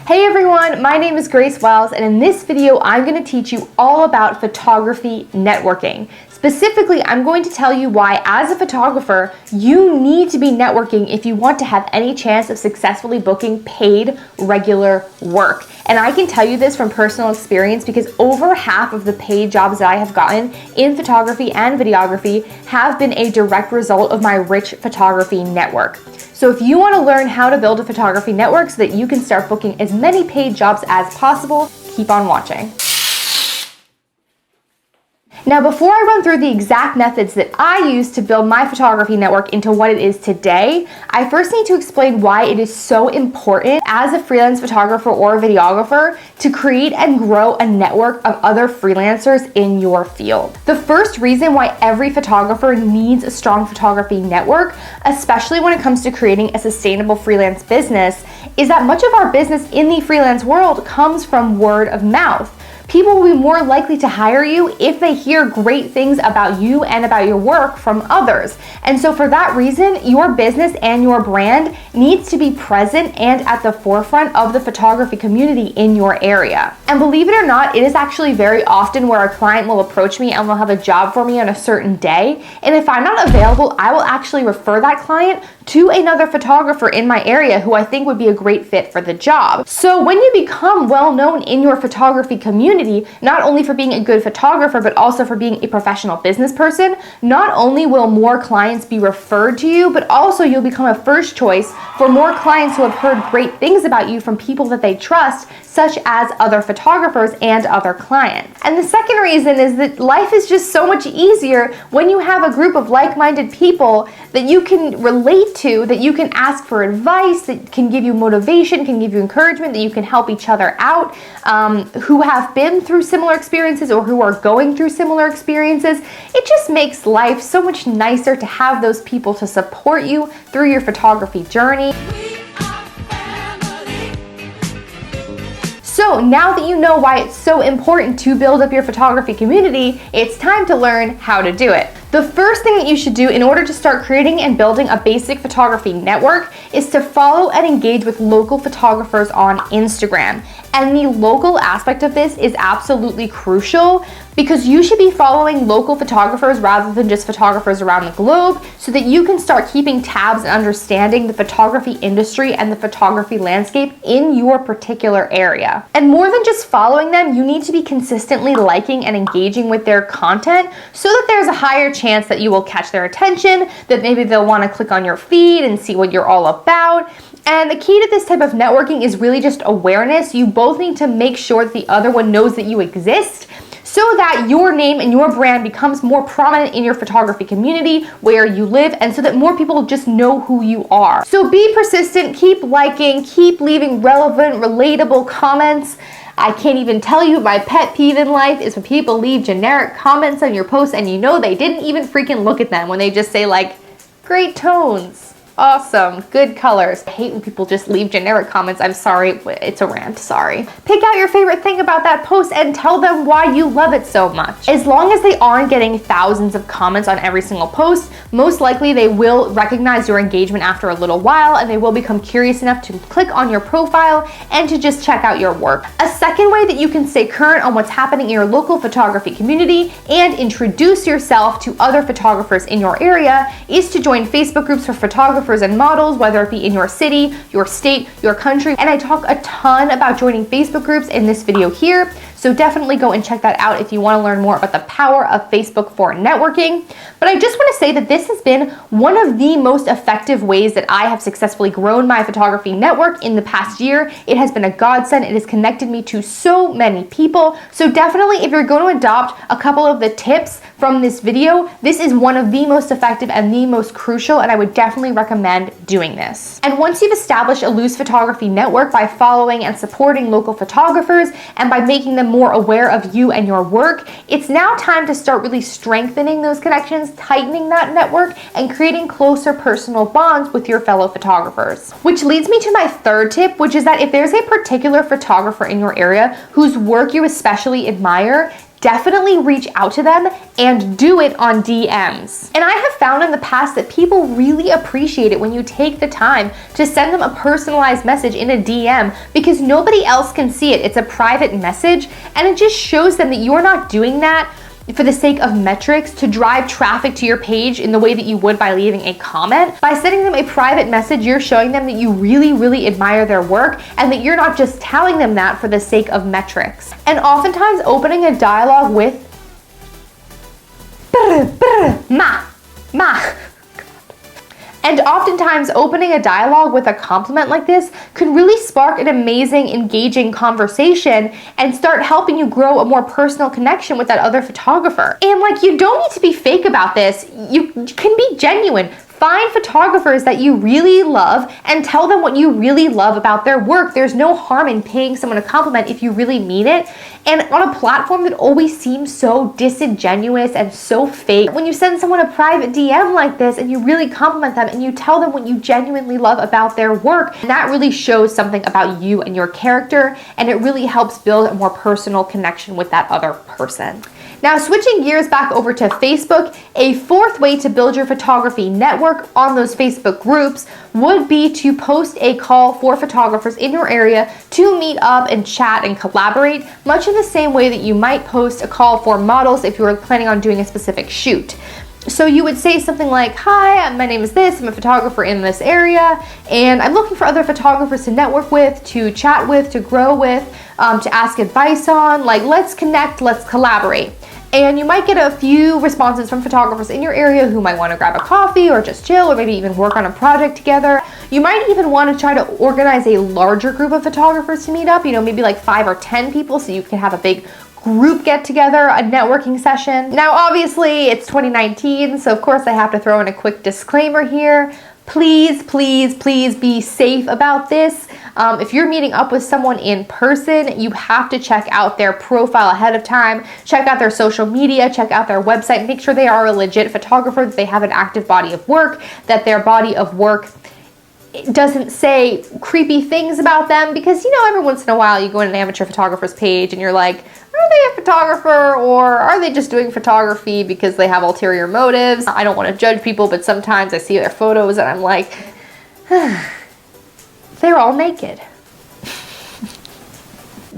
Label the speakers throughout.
Speaker 1: Hey everyone, my name is Grace Wells, and in this video I'm going to teach you all about photography networking. Specifically, I'm going to tell you why as a photographer you need to be networking if you want to have any chance of successfully booking paid regular work. And I can tell you this from personal experience because over half of the paid jobs that I have gotten in photography and videography have been a direct result of my rich photography network. So if you want to learn how to build a photography network so that you can start booking as many paid jobs as possible, keep on watching. Now, before I run through the exact methods that I use to build my photography network into what it is today, I first need to explain why it is so important as a freelance photographer or a videographer to create and grow a network of other freelancers in your field. The first reason why every photographer needs a strong photography network, especially when it comes to creating a sustainable freelance business, is that much of our business in the freelance world comes from word of mouth. People will be more likely to hire you if they hear great things about you and about your work from others. And so for that reason, your business and your brand needs to be present and at the forefront of the photography community in your area. And believe it or not, it is actually very often where a client will approach me and will have a job for me on a certain day. And if I'm not available, I will actually refer that client to another photographer in my area who I think would be a great fit for the job. So when you become well known in your photography community, not only for being a good photographer, but also for being a professional business person, not only will more clients be referred to you, but also you'll become a first choice for more clients who have heard great things about you from people that they trust, such as other photographers and other clients. And the second reason is that life is just so much easier when you have a group of like-minded people that you can relate to, that you can ask for advice, that can give you motivation, can give you encouragement, that you can help each other out, who have been through similar experiences or who are going through similar experiences. It just makes life so much nicer to have those people to support you through your photography journey. So now that you know why it's so important to build up your photography community, it's time to learn how to do it. The first thing that you should do in order to start creating and building a basic photography network is to follow and engage with local photographers on Instagram. And the local aspect of this is absolutely crucial because you should be following local photographers rather than just photographers around the globe so that you can start keeping tabs and understanding the photography industry and the photography landscape in your particular area. And more than just following them, you need to be consistently liking and engaging with their content so that there's a higher chance that you will catch their attention, that maybe they'll want to click on your feed and see what you're all about. And the key to this type of networking is really just awareness. You both need to make sure that the other one knows that you exist so that your name and your brand becomes more prominent in your photography community where you live, and so that more people just know who you are. So be persistent, keep liking, keep leaving relevant, relatable comments. I can't even tell you, my pet peeve in life is when people leave generic comments on your posts and you know they didn't even freaking look at them, when they just say like, great tones, awesome, good colors. I hate when people just leave generic comments. I'm sorry, it's a rant, sorry. Pick out your favorite thing about that post and tell them why you love it so much. As long as they aren't getting thousands of comments on every single post, most likely they will recognize your engagement after a little while and they will become curious enough to click on your profile and to just check out your work. A second way that you can stay current on what's happening in your local photography community and introduce yourself to other photographers in your area is to join Facebook groups for photographers and models, whether it be in your city, your state, your country. And I talk a ton about joining Facebook groups in this video here. So definitely go and check that out if you want to learn more about the power of Facebook for networking. But I just want to say that this has been one of the most effective ways that I have successfully grown my photography network in the past year. It has been a godsend. It has connected me to so many people. So definitely, if you're going to adopt a couple of the tips from this video, this is one of the most effective and the most crucial, and I would definitely recommend doing this. And once you've established a loose photography network by following and supporting local photographers and by making them more aware of you and your work, it's now time to start really strengthening those connections, tightening that network, and creating closer personal bonds with your fellow photographers. Which leads me to my third tip, which is that if there's a particular photographer in your area whose work you especially admire, definitely reach out to them and do it on DMs. And I have found in the past that people really appreciate it when you take the time to send them a personalized message in a DM, because nobody else can see it. It's a private message, and it just shows them that you're not doing that for the sake of metrics to drive traffic to your page in the way that you would by leaving a comment. By sending them a private message, you're showing them that you really, really admire their work and that you're not just telling them that for the sake of metrics. And oftentimes opening a dialogue with And oftentimes opening a dialogue with a compliment like this can really spark an amazing, engaging conversation and start helping you grow a more personal connection with that other photographer. And like, you don't need to be fake about this. You can be genuine. Find photographers that you really love and tell them what you really love about their work. There's no harm in paying someone a compliment if you really mean it. And on a platform that always seems so disingenuous and so fake, when you send someone a private DM like this and you really compliment them and you tell them what you genuinely love about their work, that really shows something about you and your character, and it really helps build a more personal connection with that other person. Now, switching gears back over to Facebook, a fourth way to build your photography network on those Facebook groups would be to post a call for photographers in your area to meet up and chat and collaborate, much in the same way that you might post a call for models if you were planning on doing a specific shoot. So you would say something like, "Hi, my name is this, I'm a photographer in this area, and I'm looking for other photographers to network with, to chat with, to grow with, to ask advice on, like, let's connect, let's collaborate." And you might get a few responses from photographers in your area who might want to grab a coffee or just chill or maybe even work on a project together. You might even want to try to organize a larger group of photographers to meet up, maybe like 5 or 10 people, so you can have a big group get together, a networking session. Now, obviously it's 2019, so of course I have to throw in a quick disclaimer here. Please, please, please be safe about this. If you're meeting up with someone in person, you have to check out their profile ahead of time, check out their social media, check out their website, make sure they are a legit photographer, that they have an active body of work, that their body of work doesn't say creepy things about them, because every once in a while you go on an amateur photographer's page and you're like, are they a photographer or are they just doing photography because they have ulterior motives? I don't want to judge people, but sometimes I see their photos and I'm like, they're all naked.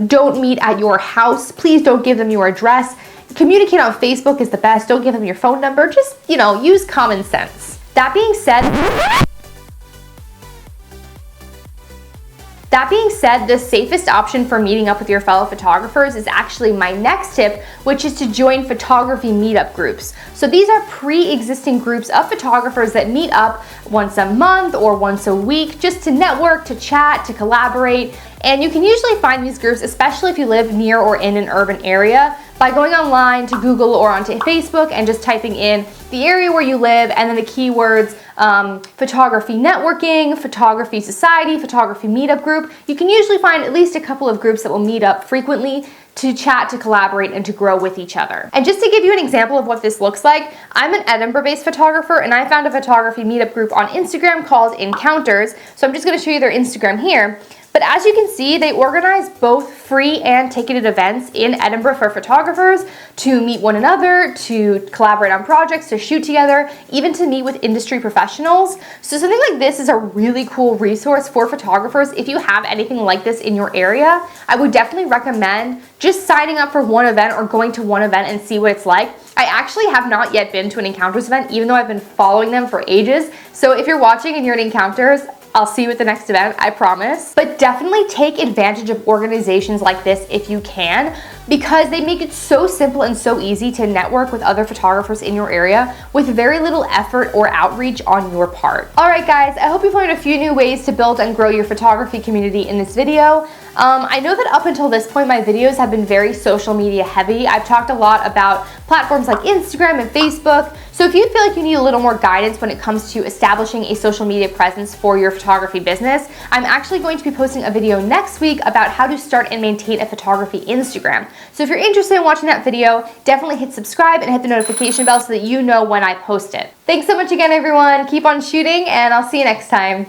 Speaker 1: Don't meet at your house. Please don't give them your address. Communicate on Facebook is the best. Don't give them your phone number. Just, use common sense. That being said, the safest option for meeting up with your fellow photographers is actually my next tip, which is to join photography meetup groups. So these are pre-existing groups of photographers that meet up once a month or once a week just to network, to chat, to collaborate. And you can usually find these groups, especially if you live near or in an urban area, by going online to Google or onto Facebook and just typing in the area where you live and then the keywords photography networking, photography society, photography meetup group. You can usually find at least a couple of groups that will meet up frequently to chat, to collaborate, and to grow with each other. And just to give you an example of what this looks like, I'm an Edinburgh-based photographer and I found a photography meetup group on Instagram called Encounters. So I'm just gonna show you their Instagram here. But as you can see, they organize both free and ticketed events in Edinburgh for photographers to meet one another, to collaborate on projects, to shoot together, even to meet with industry professionals. So something like this is a really cool resource for photographers. If you have anything like this in your area, I would definitely recommend just signing up for one event or going to one event and see what it's like. I actually have not yet been to an Encounters event, even though I've been following them for ages. So if you're watching and you're at Encounters, I'll see you at the next event, I promise. But definitely take advantage of organizations like this if you can, because they make it so simple and so easy to network with other photographers in your area with very little effort or outreach on your part. All right, guys, I hope you've learned a few new ways to build and grow your photography community in this video. I know that up until this point, my videos have been very social media heavy. I've talked a lot about platforms like Instagram and Facebook. So if you feel like you need a little more guidance when it comes to establishing a social media presence for your photography business, I'm actually going to be posting a video next week about how to start and maintain a photography Instagram. So if you're interested in watching that video, definitely hit subscribe and hit the notification bell so that you know when I post it. Thanks so much again, everyone. Keep on shooting, and I'll see you next time.